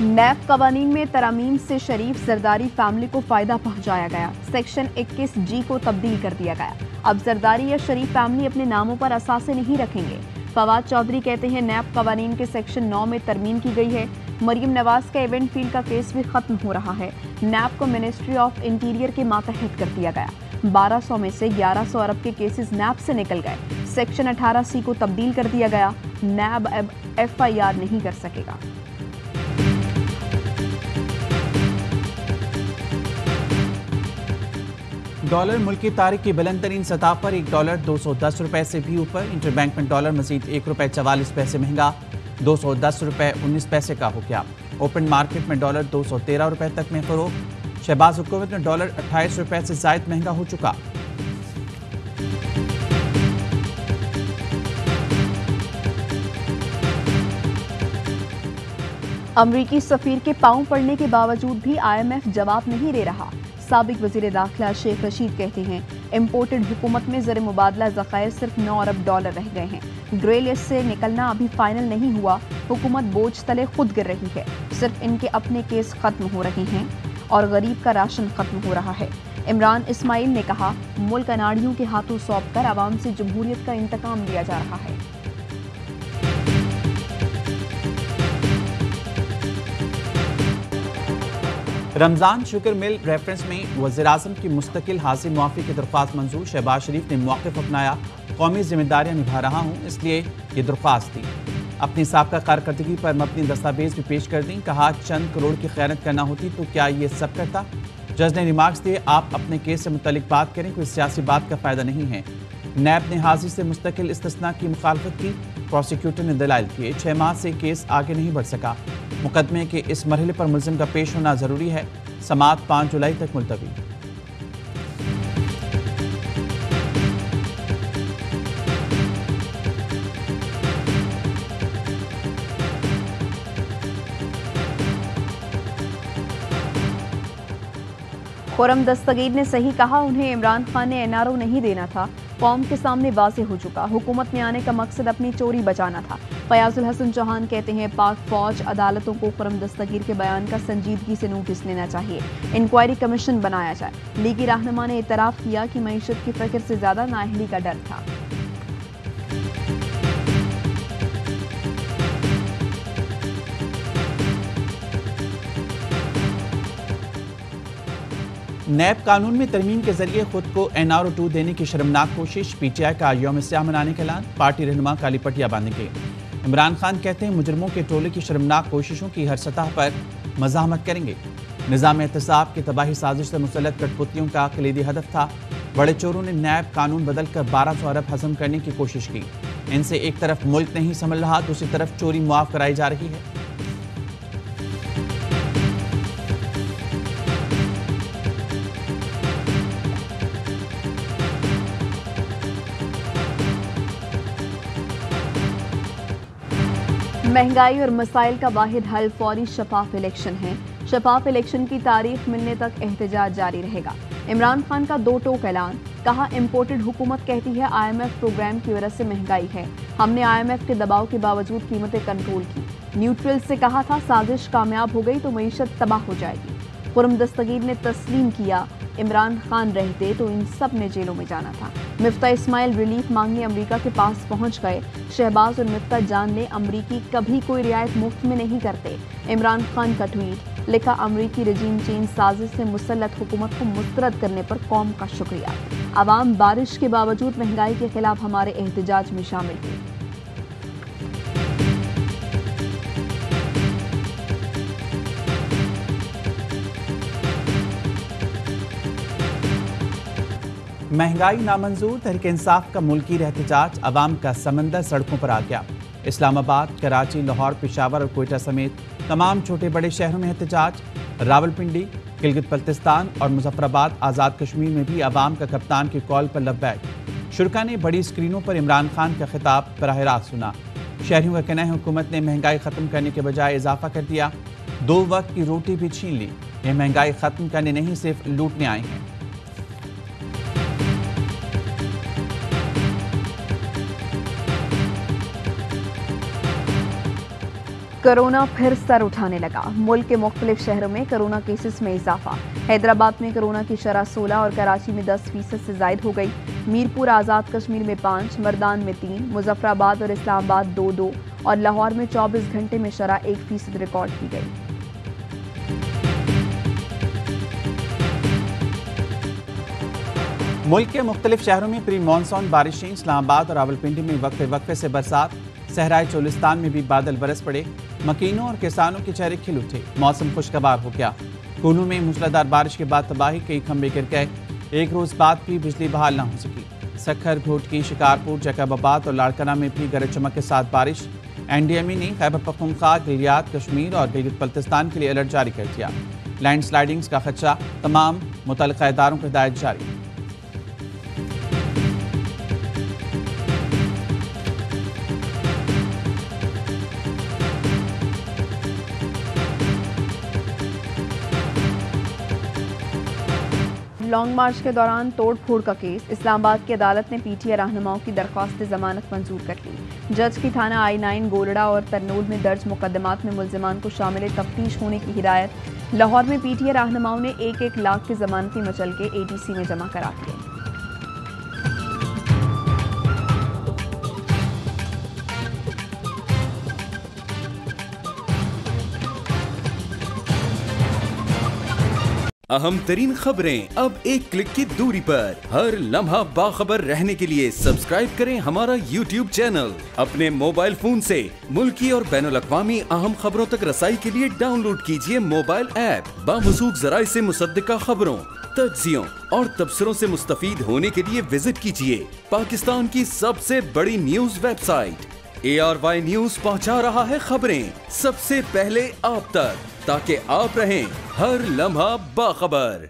नैब कवानीन में तरमीम से शरीफ जरदारी फैमिली को फायदा पहुंचाया गया। सेक्शन 21G को तब्दील कर दिया गया। अब जरदारी या शरीफ फैमिली अपने नामों पर असासे नहीं रखेंगे। फवाद चौधरी कहते हैं नैब कवानीन के सेक्शन 9 में तरमीम की गई है। मरियम नवाज का इवेंट फील्ड का केस भी खत्म हो रहा है। नैब को मिनिस्ट्री ऑफ इंटीरियर के मातहत कर दिया गया। 1200 में से 1100 अरब के केसेस नैब से निकल गए। सेक्शन 18C को तब्दील कर दिया गया। नैब अब FIR नहीं कर सकेगा। डॉलर मुल्क की तारीख की बुलंद तरीन सतह पर $1 210 रुपए से भी ऊपर। इंटरबैंक में डॉलर मजीद ₹1.44 महंगा 210 रुपए 19 पैसे का हो गया। ओपन मार्केट में डॉलर 213 रुपए तक में फरोख्त। शहबाज हुकूमत में डॉलर 28 रुपए से जायद महंगा हो चुका। अमरीकी सफीर के पांव पड़ने के बावजूद भी IMF जवाब नहीं दे रहा। साबिक वजीर दाखिला शेख रशीद कहते हैं इम्पोर्टेड हुकूमत में ज़र मुबादला ज़खायर सिर्फ $9 अरब रह गए हैं। ग्रे लिस्ट से निकलना अभी फाइनल नहीं हुआ। हुकूमत बोझ तले खुद गिर रही है। सिर्फ इनके अपने केस खत्म हो रहे हैं और गरीब का राशन खत्म हो रहा है। इमरान इस्माइल ने कहा मुल्क अनाड़ियों के हाथों सौंप कर आवाम से जमहूरियत का इंतकाम लिया जा रहा है। रमजान शुगर मिल रेफरेंस में वज़ीर-ए-आज़म की मुस्तकिल हासिल मुआफ़ी की दरख्वास्त मंजूर। शहबाज शरीफ ने मौक़िफ़ अपनाया, कौमी जिम्मेदारियाँ निभा रहा हूँ इसलिए ये दरख्वास्त दी। अपनी साबका कारकर्दगी पर मबनी दस्तावेज भी पेश कर दी। कहा चंद करोड़ की खयानत करना होती तो क्या ये सब करता। जज ने रिमार्क्स दिए आप अपने केस से मुतल्लिक बात करें, कोई सियासी बात का फ़ायदा नहीं है। नैब ने हाजिर से मुस्तकिल इस्तिस्ना की मुखालफत की। प्रोसिक्यूटर ने दलाइल किए। 6 माह से केस आगे नहीं बढ़ सका। मुकदमे के इस मरहले पर मुल्ज़िम का पेश होना ज़रूरी है। समाअत 5 जुलाई तक मुलतवी। खुर्रम दस्तगीर ने सही कहा, उन्हें इमरान खान ने NRO नहीं देना था। कौम के सामने वाज़ेह हो चुका। हुकूमत में आने का मकसद अपनी चोरी बचाना था। फयाजुल हसन चौहान कहते हैं पाक फौज अदालतों को खुर्रम दस्तगीर के बयान का संजीदगी से नोटिस लेना चाहिए। इंक्वायरी कमीशन बनाया जाए। लीगी रहनुमा ने इतराफ़ किया कि मईशत की फ़िक्र से ज़्यादा नाअहली का डर था। नैब कानून में तरमीम के जरिए खुद को NRO 2 देने की शर्मनाक कोशिश। PTI का यौम स्याह मनाने का ऐलान। पार्टी रहनुमा काली पट्टियां बांधेंगे। इमरान खान कहते हैं मुजरिमों के टोले की शर्मनाक कोशिशों की हर सतह पर मज़ाहमत करेंगे। निज़ाम एहतसाब की तबाही साजिश से मुसल्लत कठपुतलियों का कलीदी हदफ था। बड़े चोरों ने नैब कानून बदल कर 1200 अरब हज़म करने की कोशिश की। इनसे एक तरफ मुल्क नहीं संभल रहा, दूसरी तरफ चोरी मुआफ़ कराई जा रही है। महंगाई और मसाइल का वाहिद हल फौरी शफाफ इलेक्शन है। शफाफ इलेक्शन की तारीख मिलने तक एहतजाज जारी रहेगा। इमरान खान का 2 टोक ऐलान। कहा इम्पोर्टेड हुकूमत कहती है IMF प्रोग्राम की वजह से महंगाई है। हमने IMF के दबाव के बावजूद कीमतें कंट्रोल की। न्यूट्रल से कहा था साजिश कामयाब हो गई तो मईशत तबाह हो जाएगी। खुर्रम दस्तगीर ने तस्लीम किया इमरान खान रहते तो इन सब ने जेलों में जाना था। मिफ्ता इस्माइल रिलीफ मांगने अमेरिका के पास पहुंच गए। शहबाज और मिफ्ता जान ने अमरीकी कभी कोई रियायत मुफ्त में नहीं करते। इमरान खान का ट्वीट। लिखा अमरीकी रजीम चेंज साजिश से मुसल्लत हुकूमत को मुस्तरद करने पर कौम का शुक्रिया। अवाम बारिश के बावजूद महंगाई के खिलाफ हमारे एहतजाज में शामिल हुई। महंगाई नामंजूर। तहरीक इंसाफ का मुल्की एहतजाज। अवाम का समंदर सड़कों पर आ गया। इस्लामाबाद, कराची, लाहौर, पेशावर और कोयटा समेत तमाम छोटे बड़े शहरों में एहतजाज। रावलपिंडी, गिलगित बल्तिस्तान और मुजफ्फराबाद, आज़ाद कश्मीर में भी अवाम का कप्तान के कॉल पर लब्बैक। शुरका ने बड़ी स्क्रीनों पर इमरान खान का खिताब बराह रास्त सुना। शहरियों का कहना है हुकूमत ने महंगाई ख़त्म करने के बजाय इजाफा कर दिया। 2 वक्त की रोटी भी छीन ली। ये महंगाई ख़त्म करने नहीं सिर्फ लूटने आए हैं। कोरोना फिर सर उठाने लगा। मुल्क के मुख्तलिफ शहरों में कोरोना केसेस में इजाफा। हैदराबाद में कोरोना की शरह 16 और कराची में 10% से जायद हो गई। मीरपुर आज़ाद कश्मीर में 5, मर्दान में 3, मुजफ्फराबाद और इस्लामाबाद 2-2 और लाहौर में 24 घंटे में शरह 1% रिकॉर्ड की गई। मुल्क के मुख्तलिफ शहरों में प्री मानसून बारिशें। इस्लामाबाद और रावलपिंडी में वक्फे वक्फे से बरसात। सहराए चोलिस्तान में भी बादल बरस पड़े। मकीनों और किसानों के चेहरे खिल उठे। मौसम खुशगवार हो गया। कूनू में मूसलाधार बारिश के बाद तबाही, कई खंभे गिर गए। एक रोज बाद भी बिजली बहाल न हो सकी। सखर, घोटकी, शिकारपुर, जैकबाबाद और लाड़काना में भी गरज चमक के साथ बारिश। NDMA ने खैबर पख्तूनख्वा, गिलियात, कश्मीर और गिलगित बल्तिस्तान के लिए अलर्ट जारी कर दिया। लैंडस्लाइडिंग्स का खदशा, तमाम मुतल्लिका इदारों को हिदायत जारी। लॉन्ग मार्च के दौरान तोड़ फोड़ का केस। इस्लामाबाद की अदालत ने PTI रहनुमाओं की दरख्वास्त जमानत मंजूर कर ली। जज की थाना I9, गोलड़ा और तरनूल में दर्ज मुकदमात में मुल्जिमान को शामिल तफ्तीश होने की हिदायत। लाहौर में PTI रहनुमाओं ने 1-1 लाख के जमानती मचल के ATC में जमा करा दिए। अहम तरीन खबरें अब एक क्लिक की दूरी पर। हर लम्हा बाखबर रहने के लिए सब्सक्राइब करें हमारा YouTube चैनल। अपने मोबाइल फोन से मुल्की और बैनुल अक़वामी अहम खबरों तक रसाई के लिए डाउनलोड कीजिए मोबाइल ऐप। बामसूख जराए से मुसद्दिका खबरों, तज्जियों और तबसरों से मुस्तफीद होने के लिए विजिट कीजिए पाकिस्तान की सबसे बड़ी न्यूज वेबसाइट। ARY न्यूज पहुंचा रहा है खबरें सबसे पहले आप तक, ताकि आप रहें हर लम्हा बाखबर।